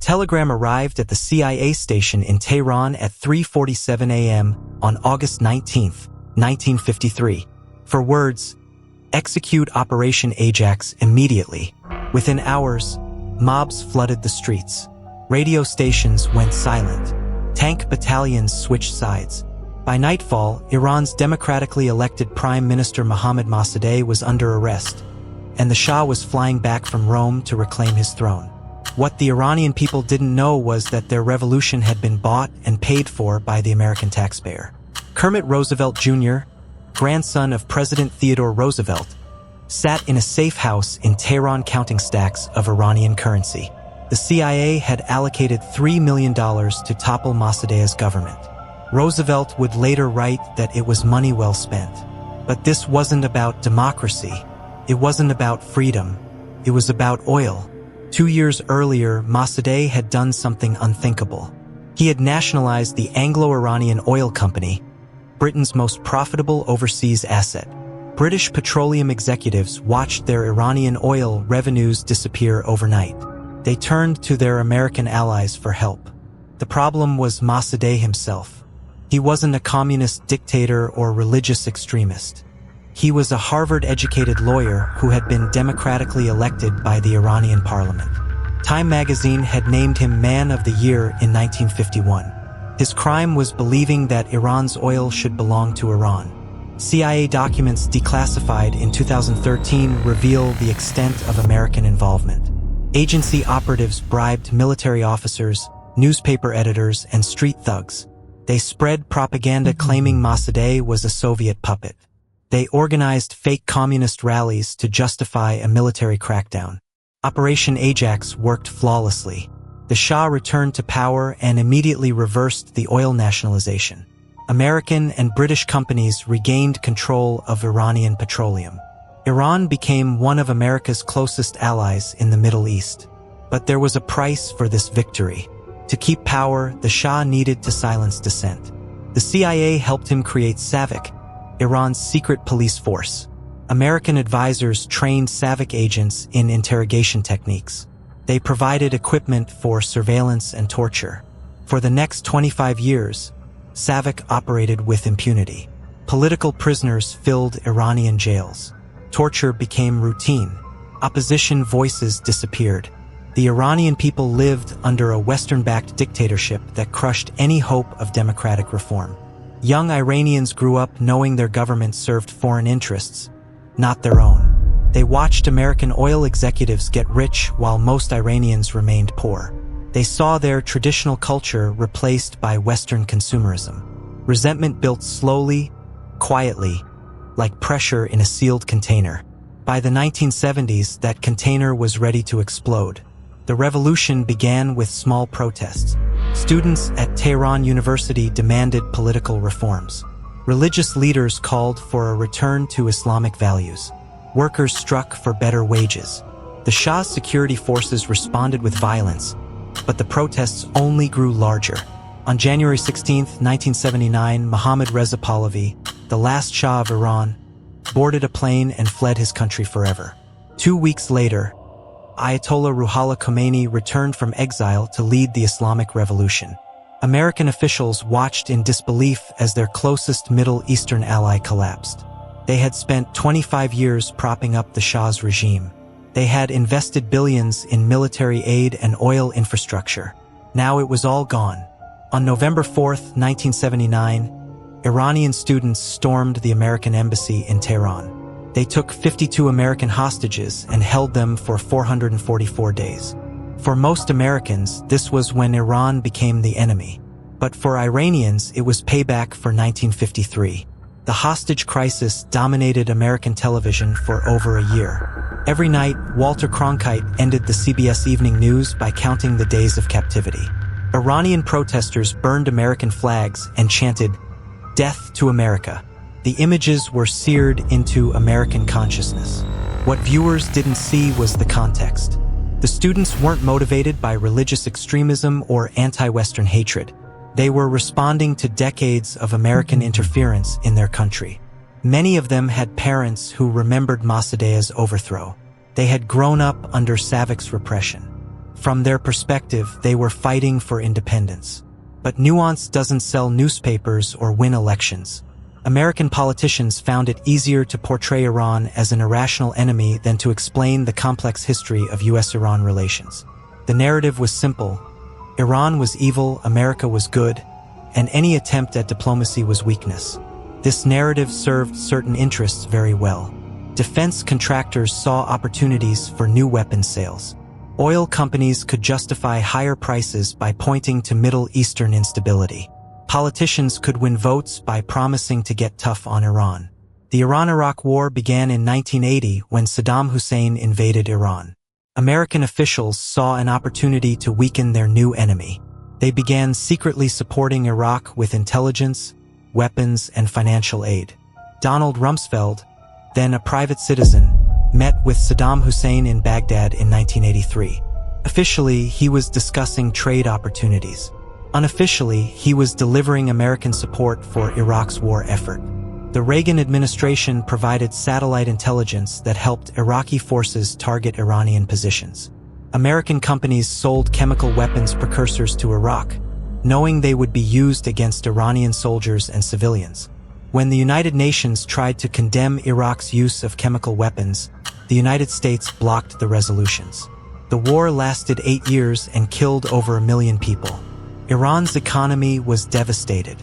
telegram arrived at the CIA station in Tehran at 3:47 a.m. on August 19, 1953. For words, "Execute Operation Ajax immediately." Within hours, mobs flooded the streets. Radio stations went silent. Tank battalions switched sides. By nightfall, Iran's democratically elected Prime Minister Mohammad Mossadegh was under arrest, and the Shah was flying back from Rome to reclaim his throne. What the Iranian people didn't know was that their revolution had been bought and paid for by the American taxpayer. Kermit Roosevelt Jr., grandson of President Theodore Roosevelt, sat in a safe house in Tehran counting stacks of Iranian currency. The CIA had allocated $3 million to topple Mossadegh's government. Roosevelt would later write that it was money well spent. But this wasn't about democracy. It wasn't about freedom. It was about oil. 2 years earlier, Mossadegh had done something unthinkable. He had nationalized the Anglo-Iranian Oil Company, Britain's most profitable overseas asset. British petroleum executives watched their Iranian oil revenues disappear overnight. They turned to their American allies for help. The problem was Mossadegh himself. He wasn't a communist dictator or religious extremist. He was a Harvard-educated lawyer who had been democratically elected by the Iranian parliament. Time magazine had named him Man of the Year in 1951. His crime was believing that Iran's oil should belong to Iran. CIA documents declassified in 2013 reveal the extent of American involvement. Agency operatives bribed military officers, newspaper editors, and street thugs. They spread propaganda claiming Mossadegh was a Soviet puppet. They organized fake communist rallies to justify a military crackdown. Operation Ajax worked flawlessly. The Shah returned to power and immediately reversed the oil nationalization. American and British companies regained control of Iranian petroleum. Iran became one of America's closest allies in the Middle East. But there was a price for this victory. To keep power, the Shah needed to silence dissent. The CIA helped him create SAVAK, Iran's secret police force. American advisors trained SAVAK agents in interrogation techniques. They provided equipment for surveillance and torture. For the next 25 years, SAVAK operated with impunity. Political prisoners filled Iranian jails. Torture became routine. Opposition voices disappeared. The Iranian people lived under a Western-backed dictatorship that crushed any hope of democratic reform. Young Iranians grew up knowing their government served foreign interests, not their own. They watched American oil executives get rich while most Iranians remained poor. They saw their traditional culture replaced by Western consumerism. Resentment built slowly, quietly, like pressure in a sealed container. By the 1970s, that container was ready to explode. The revolution began with small protests. Students at Tehran University demanded political reforms. Religious leaders called for a return to Islamic values. Workers struck for better wages. The Shah's security forces responded with violence, but the protests only grew larger. On January 16, 1979, Mohammad Reza Pahlavi, the last Shah of Iran, boarded a plane and fled his country forever. 2 weeks later, Ayatollah Ruhollah Khomeini returned from exile to lead the Islamic Revolution. American officials watched in disbelief as their closest Middle Eastern ally collapsed. They had spent 25 years propping up the Shah's regime. They had invested billions in military aid and oil infrastructure. Now it was all gone. On November 4, 1979, Iranian students stormed the American embassy in Tehran. They took 52 American hostages and held them for 444 days. For most Americans, this was when Iran became the enemy. But for Iranians, it was payback for 1953. The hostage crisis dominated American television for over a year. Every night, Walter Cronkite ended the CBS Evening News by counting the days of captivity. Iranian protesters burned American flags and chanted, "Death to America." The images were seared into American consciousness. What viewers didn't see was the context. The students weren't motivated by religious extremism or anti-Western hatred. They were responding to decades of American interference in their country. Many of them had parents who remembered Mossadegh's overthrow. They had grown up under SAVAK's repression. From their perspective, they were fighting for independence. But nuance doesn't sell newspapers or win elections. American politicians found it easier to portray Iran as an irrational enemy than to explain the complex history of US-Iran relations. The narrative was simple. Iran was evil, America was good, and any attempt at diplomacy was weakness. This narrative served certain interests very well. Defense contractors saw opportunities for new weapons sales. Oil companies could justify higher prices by pointing to Middle Eastern instability. Politicians could win votes by promising to get tough on Iran. The Iran-Iraq War began in 1980 when Saddam Hussein invaded Iran. American officials saw an opportunity to weaken their new enemy. They began secretly supporting Iraq with intelligence, weapons, and financial aid. Donald Rumsfeld, then a private citizen, met with Saddam Hussein in Baghdad in 1983. Officially, he was discussing trade opportunities. Unofficially, he was delivering American support for Iraq's war effort. The Reagan administration provided satellite intelligence that helped Iraqi forces target Iranian positions. American companies sold chemical weapons precursors to Iraq, knowing they would be used against Iranian soldiers and civilians. When the United Nations tried to condemn Iraq's use of chemical weapons, the United States blocked the resolutions. The war lasted 8 years and killed over 1 million people. Iran's economy was devastated.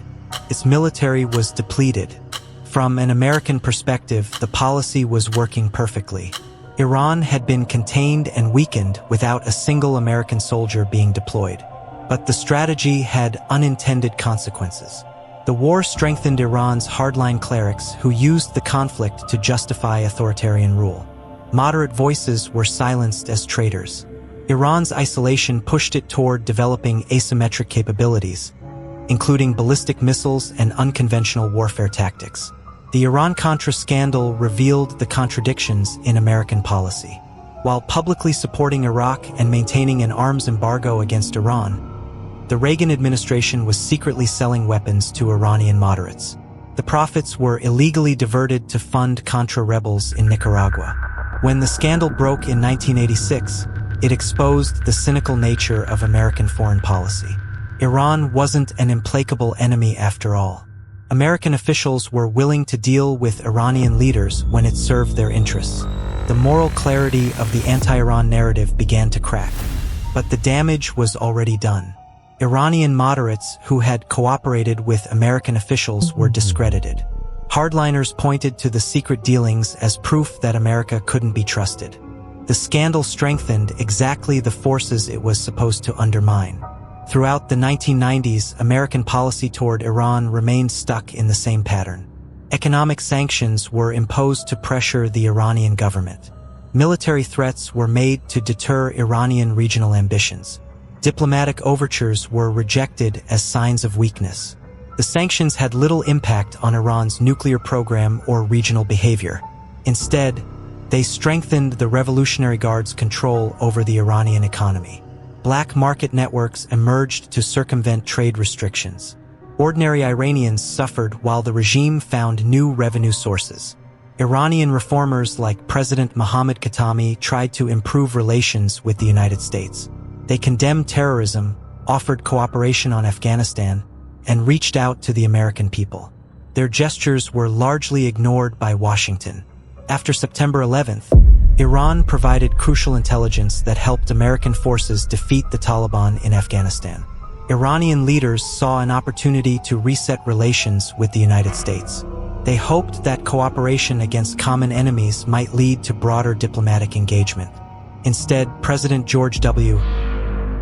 Its military was depleted. From an American perspective, the policy was working perfectly. Iran had been contained and weakened without a single American soldier being deployed. But the strategy had unintended consequences. The war strengthened Iran's hardline clerics who used the conflict to justify authoritarian rule. Moderate voices were silenced as traitors. Iran's isolation pushed it toward developing asymmetric capabilities, including ballistic missiles and unconventional warfare tactics. The Iran-Contra scandal revealed the contradictions in American policy. While publicly supporting Iraq and maintaining an arms embargo against Iran, the Reagan administration was secretly selling weapons to Iranian moderates. The profits were illegally diverted to fund Contra rebels in Nicaragua. When the scandal broke in 1986, it exposed the cynical nature of American foreign policy. Iran wasn't an implacable enemy after all. American officials were willing to deal with Iranian leaders when it served their interests. The moral clarity of the anti-Iran narrative began to crack. But the damage was already done. Iranian moderates who had cooperated with American officials were discredited. Hardliners pointed to the secret dealings as proof that America couldn't be trusted. The scandal strengthened exactly the forces it was supposed to undermine. Throughout the 1990s, American policy toward Iran remained stuck in the same pattern. Economic sanctions were imposed to pressure the Iranian government. Military threats were made to deter Iranian regional ambitions. Diplomatic overtures were rejected as signs of weakness. The sanctions had little impact on Iran's nuclear program or regional behavior. Instead, they strengthened the Revolutionary Guard's control over the Iranian economy. Black market networks emerged to circumvent trade restrictions. Ordinary Iranians suffered while the regime found new revenue sources. Iranian reformers like President Mohammad Khatami tried to improve relations with the United States. They condemned terrorism, offered cooperation on Afghanistan, and reached out to the American people. Their gestures were largely ignored by Washington. After September 11th, Iran provided crucial intelligence that helped American forces defeat the Taliban in Afghanistan. Iranian leaders saw an opportunity to reset relations with the United States. They hoped that cooperation against common enemies might lead to broader diplomatic engagement. Instead, President George W.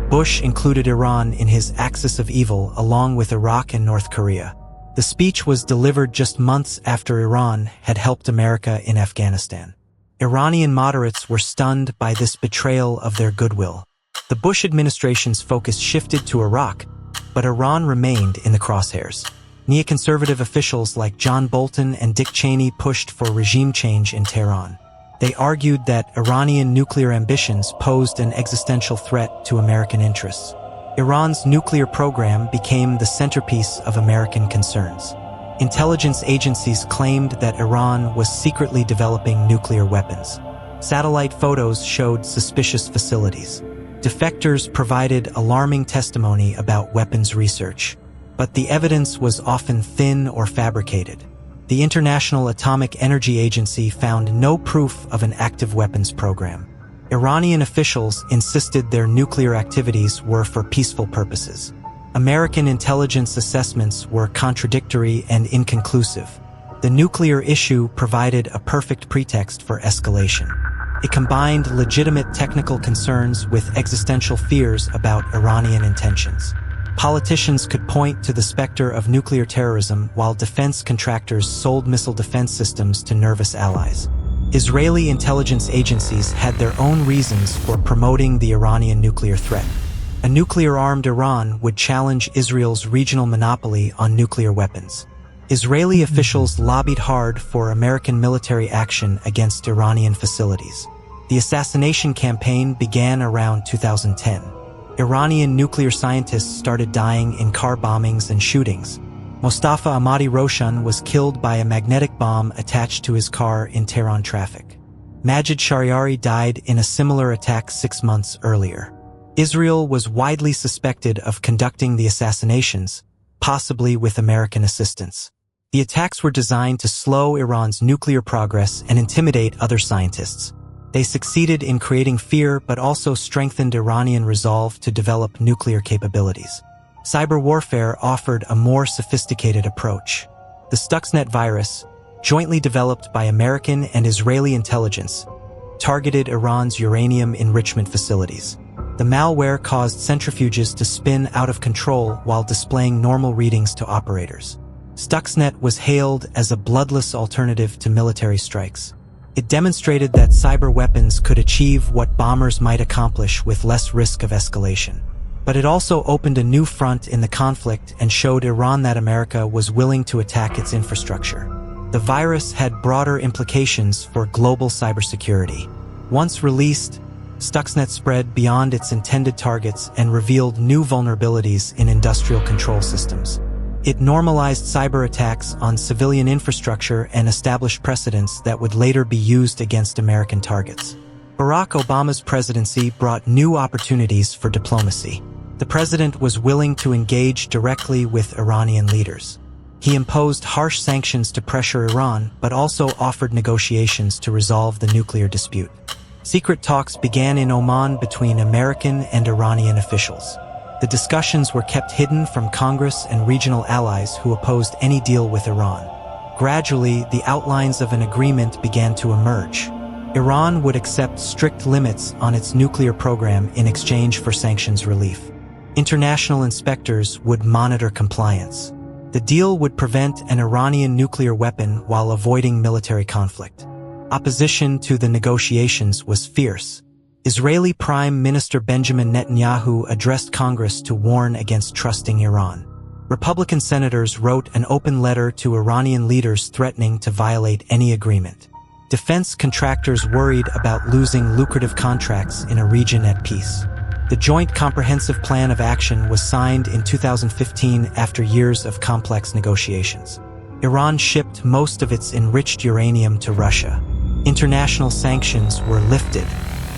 Bush included Iran in his axis of evil along with Iraq and North Korea. The speech was delivered just months after Iran had helped America in Afghanistan. Iranian moderates were stunned by this betrayal of their goodwill. The Bush administration's focus shifted to Iraq, but Iran remained in the crosshairs. Neoconservative officials like John Bolton and Dick Cheney pushed for regime change in Tehran. They argued that Iranian nuclear ambitions posed an existential threat to American interests. Iran's nuclear program became the centerpiece of American concerns. Intelligence agencies claimed that Iran was secretly developing nuclear weapons. Satellite photos showed suspicious facilities. Defectors provided alarming testimony about weapons research, but the evidence was often thin or fabricated. The International Atomic Energy Agency found no proof of an active weapons program. Iranian officials insisted their nuclear activities were for peaceful purposes. American intelligence assessments were contradictory and inconclusive. The nuclear issue provided a perfect pretext for escalation. It combined legitimate technical concerns with existential fears about Iranian intentions. Politicians could point to the specter of nuclear terrorism while defense contractors sold missile defense systems to nervous allies. Israeli intelligence agencies had their own reasons for promoting the Iranian nuclear threat. A nuclear-armed Iran would challenge Israel's regional monopoly on nuclear weapons. Israeli officials lobbied hard for American military action against Iranian facilities. The assassination campaign began around 2010. Iranian nuclear scientists started dying in car bombings and shootings. Mostafa Ahmadi Roshan was killed by a magnetic bomb attached to his car in Tehran traffic. Majid Shariari died in a similar attack 6 months earlier. Israel was widely suspected of conducting the assassinations, possibly with American assistance. The attacks were designed to slow Iran's nuclear progress and intimidate other scientists. They succeeded in creating fear but also strengthened Iranian resolve to develop nuclear capabilities. Cyber warfare offered a more sophisticated approach. The Stuxnet virus, jointly developed by American and Israeli intelligence, targeted Iran's uranium enrichment facilities. The malware caused centrifuges to spin out of control while displaying normal readings to operators. Stuxnet was hailed as a bloodless alternative to military strikes. It demonstrated that cyber weapons could achieve what bombers might accomplish with less risk of escalation. But it also opened a new front in the conflict and showed Iran that America was willing to attack its infrastructure. The virus had broader implications for global cybersecurity. Once released, Stuxnet spread beyond its intended targets and revealed new vulnerabilities in industrial control systems. It normalized cyber attacks on civilian infrastructure and established precedents that would later be used against American targets. Barack Obama's presidency brought new opportunities for diplomacy. The president was willing to engage directly with Iranian leaders. He imposed harsh sanctions to pressure Iran, but also offered negotiations to resolve the nuclear dispute. Secret talks began in Oman between American and Iranian officials. The discussions were kept hidden from Congress and regional allies who opposed any deal with Iran. Gradually, the outlines of an agreement began to emerge. Iran would accept strict limits on its nuclear program in exchange for sanctions relief. International inspectors would monitor compliance. The deal would prevent an Iranian nuclear weapon while avoiding military conflict. Opposition to the negotiations was fierce. Israeli Prime Minister Benjamin Netanyahu addressed Congress to warn against trusting Iran. Republican senators wrote an open letter to Iranian leaders threatening to violate any agreement. Defense contractors worried about losing lucrative contracts in a region at peace. The Joint Comprehensive Plan of Action was signed in 2015 after years of complex negotiations. Iran shipped most of its enriched uranium to Russia. International sanctions were lifted.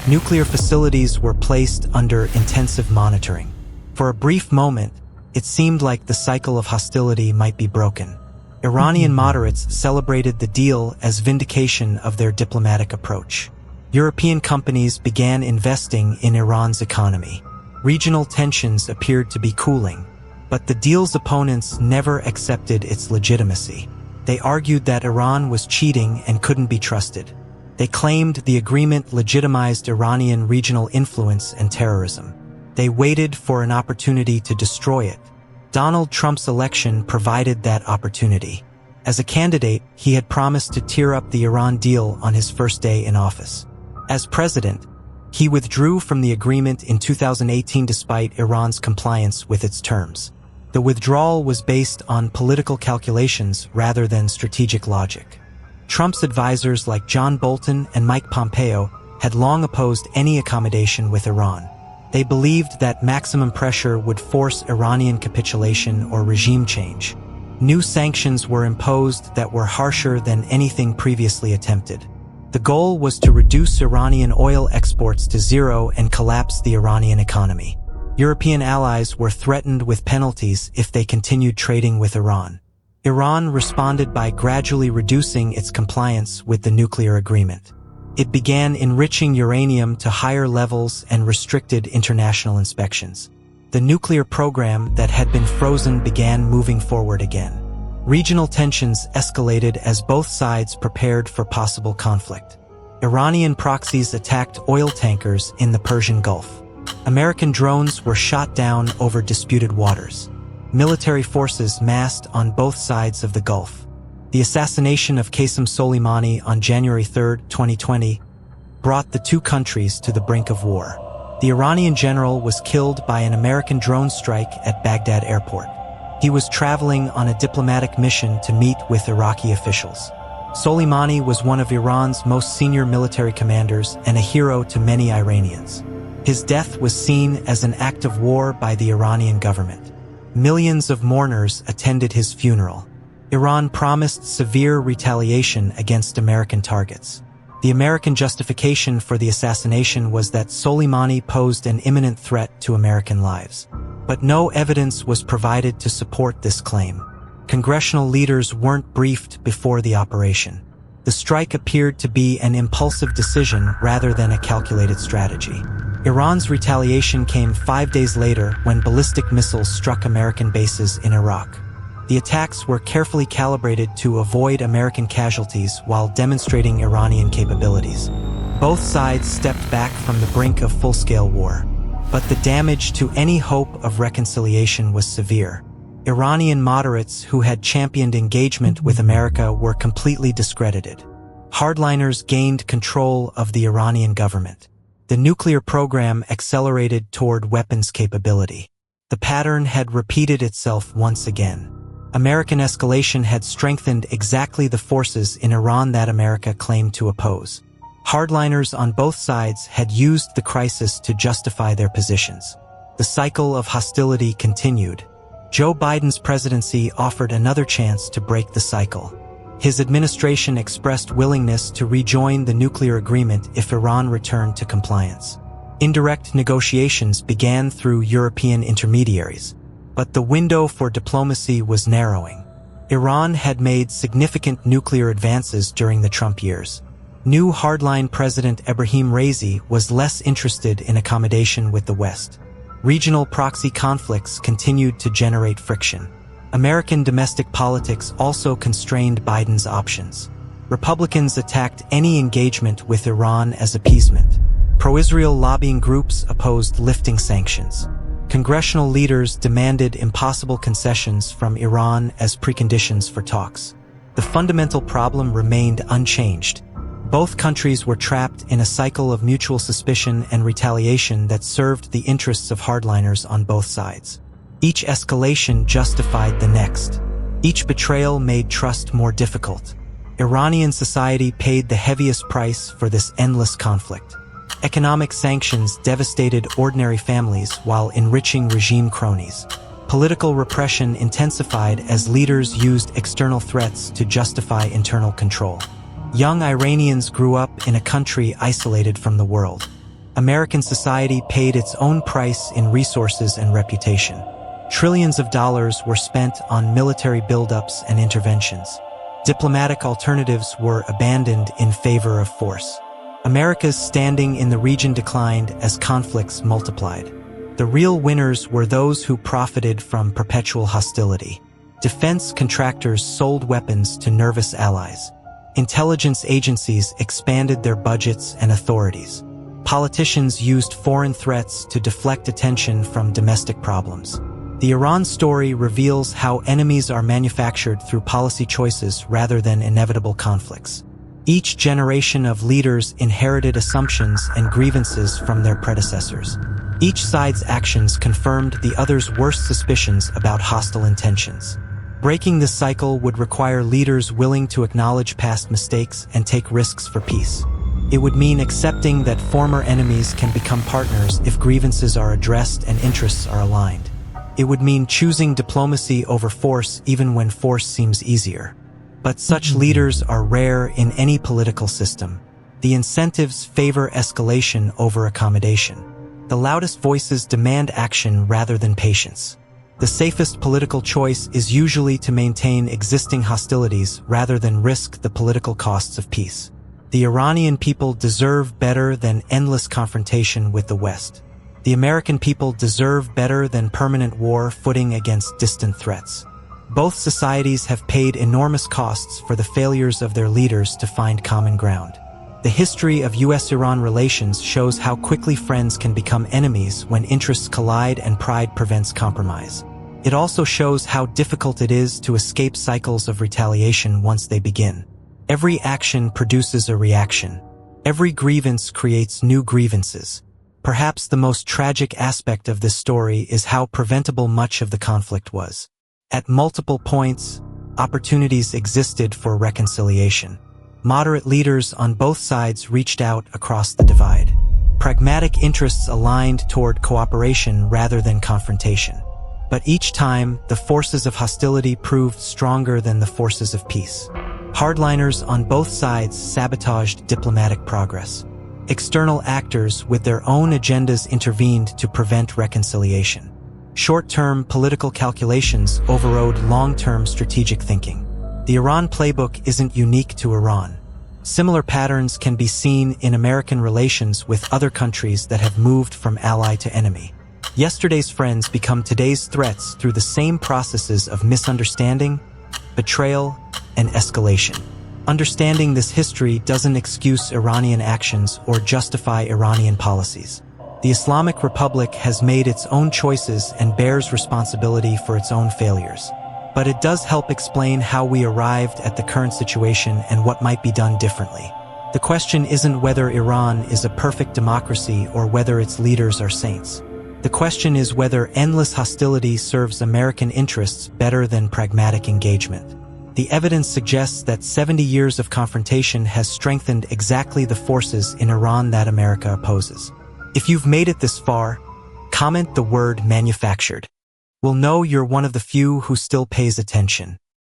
Nuclear facilities were placed under intensive monitoring. For a brief moment, it seemed like the cycle of hostility might be broken. Iranian moderates celebrated the deal as vindication of their diplomatic approach. European companies began investing in Iran's economy. Regional tensions appeared to be cooling, but the deal's opponents never accepted its legitimacy. They argued that Iran was cheating and couldn't be trusted. They claimed the agreement legitimized Iranian regional influence and terrorism. They waited for an opportunity to destroy it. Donald Trump's election provided that opportunity. As a candidate, he had promised to tear up the Iran deal on his first day in office. As president, he withdrew from the agreement in 2018 despite Iran's compliance with its terms. The withdrawal was based on political calculations rather than strategic logic. Trump's advisors like John Bolton and Mike Pompeo had long opposed any accommodation with Iran. They believed that maximum pressure would force Iranian capitulation or regime change. New sanctions were imposed that were harsher than anything previously attempted. The goal was to reduce Iranian oil exports to zero and collapse the Iranian economy. European allies were threatened with penalties if they continued trading with Iran. Iran responded by gradually reducing its compliance with the nuclear agreement. It began enriching uranium to higher levels and restricted international inspections. The nuclear program that had been frozen began moving forward again. Regional tensions escalated as both sides prepared for possible conflict. Iranian proxies attacked oil tankers in the Persian Gulf. American drones were shot down over disputed waters. Military forces massed on both sides of the Gulf. The assassination of Qasem Soleimani on January 3, 2020, brought the two countries to the brink of war. The Iranian general was killed by an American drone strike at Baghdad airport. He was traveling on a diplomatic mission to meet with Iraqi officials. Soleimani was one of Iran's most senior military commanders and a hero to many Iranians. His death was seen as an act of war by the Iranian government. Millions of mourners attended his funeral. Iran promised severe retaliation against American targets. The American justification for the assassination was that Soleimani posed an imminent threat to American lives. But no evidence was provided to support this claim. Congressional leaders weren't briefed before the operation. The strike appeared to be an impulsive decision rather than a calculated strategy. Iran's retaliation came 5 days later when ballistic missiles struck American bases in Iraq. The attacks were carefully calibrated to avoid American casualties while demonstrating Iranian capabilities. Both sides stepped back from the brink of full-scale war. But the damage to any hope of reconciliation was severe. Iranian moderates who had championed engagement with America were completely discredited. Hardliners gained control of the Iranian government. The nuclear program accelerated toward weapons capability. The pattern had repeated itself once again. American escalation had strengthened exactly the forces in Iran that America claimed to oppose. Hardliners on both sides had used the crisis to justify their positions. The cycle of hostility continued. Joe Biden's presidency offered another chance to break the cycle. His administration expressed willingness to rejoin the nuclear agreement if Iran returned to compliance. Indirect negotiations began through European intermediaries. But the window for diplomacy was narrowing. Iran had made significant nuclear advances during the Trump years. New hardline President Ebrahim Raisi was less interested in accommodation with the West. Regional proxy conflicts continued to generate friction. American domestic politics also constrained Biden's options. Republicans attacked any engagement with Iran as appeasement. Pro-Israel lobbying groups opposed lifting sanctions. Congressional leaders demanded impossible concessions from Iran as preconditions for talks. The fundamental problem remained unchanged. Both countries were trapped in a cycle of mutual suspicion and retaliation that served the interests of hardliners on both sides. Each escalation justified the next. Each betrayal made trust more difficult. Iranian society paid the heaviest price for this endless conflict. Economic sanctions devastated ordinary families while enriching regime cronies. Political repression intensified as leaders used external threats to justify internal control. Young Iranians grew up in a country isolated from the world. American society paid its own price in resources and reputation. Trillions of dollars were spent on military buildups and interventions. Diplomatic alternatives were abandoned in favor of force. America's standing in the region declined as conflicts multiplied. The real winners were those who profited from perpetual hostility. Defense contractors sold weapons to nervous allies. Intelligence agencies expanded their budgets and authorities. Politicians used foreign threats to deflect attention from domestic problems. The Iran story reveals how enemies are manufactured through policy choices rather than inevitable conflicts. Each generation of leaders inherited assumptions and grievances from their predecessors. Each side's actions confirmed the other's worst suspicions about hostile intentions. Breaking this cycle would require leaders willing to acknowledge past mistakes and take risks for peace. It would mean accepting that former enemies can become partners if grievances are addressed and interests are aligned. It would mean choosing diplomacy over force even when force seems easier. But such leaders are rare in any political system. The incentives favor escalation over accommodation. The loudest voices demand action rather than patience. The safest political choice is usually to maintain existing hostilities rather than risk the political costs of peace. The Iranian people deserve better than endless confrontation with the West. The American people deserve better than permanent war footing against distant threats. Both societies have paid enormous costs for the failures of their leaders to find common ground. The history of US-Iran relations shows how quickly friends can become enemies when interests collide and pride prevents compromise. It also shows how difficult it is to escape cycles of retaliation once they begin. Every action produces a reaction. Every grievance creates new grievances. Perhaps the most tragic aspect of this story is how preventable much of the conflict was. At multiple points, opportunities existed for reconciliation. Moderate leaders on both sides reached out across the divide. Pragmatic interests aligned toward cooperation rather than confrontation. But each time, the forces of hostility proved stronger than the forces of peace. Hardliners on both sides sabotaged diplomatic progress. External actors with their own agendas intervened to prevent reconciliation. Short-term political calculations overrode long-term strategic thinking. The Iran playbook isn't unique to Iran. Similar patterns can be seen in American relations with other countries that have moved from ally to enemy. Yesterday's friends become today's threats through the same processes of misunderstanding, betrayal, and escalation. Understanding this history doesn't excuse Iranian actions or justify Iranian policies. The Islamic Republic has made its own choices and bears responsibility for its own failures. But it does help explain how we arrived at the current situation and what might be done differently. The question isn't whether Iran is a perfect democracy or whether its leaders are saints. The question is whether endless hostility serves American interests better than pragmatic engagement. The evidence suggests that 70 years of confrontation has strengthened exactly the forces in Iran that America opposes. If you've made it this far, comment the word manufactured. We'll know you're one of the few who still pays attention.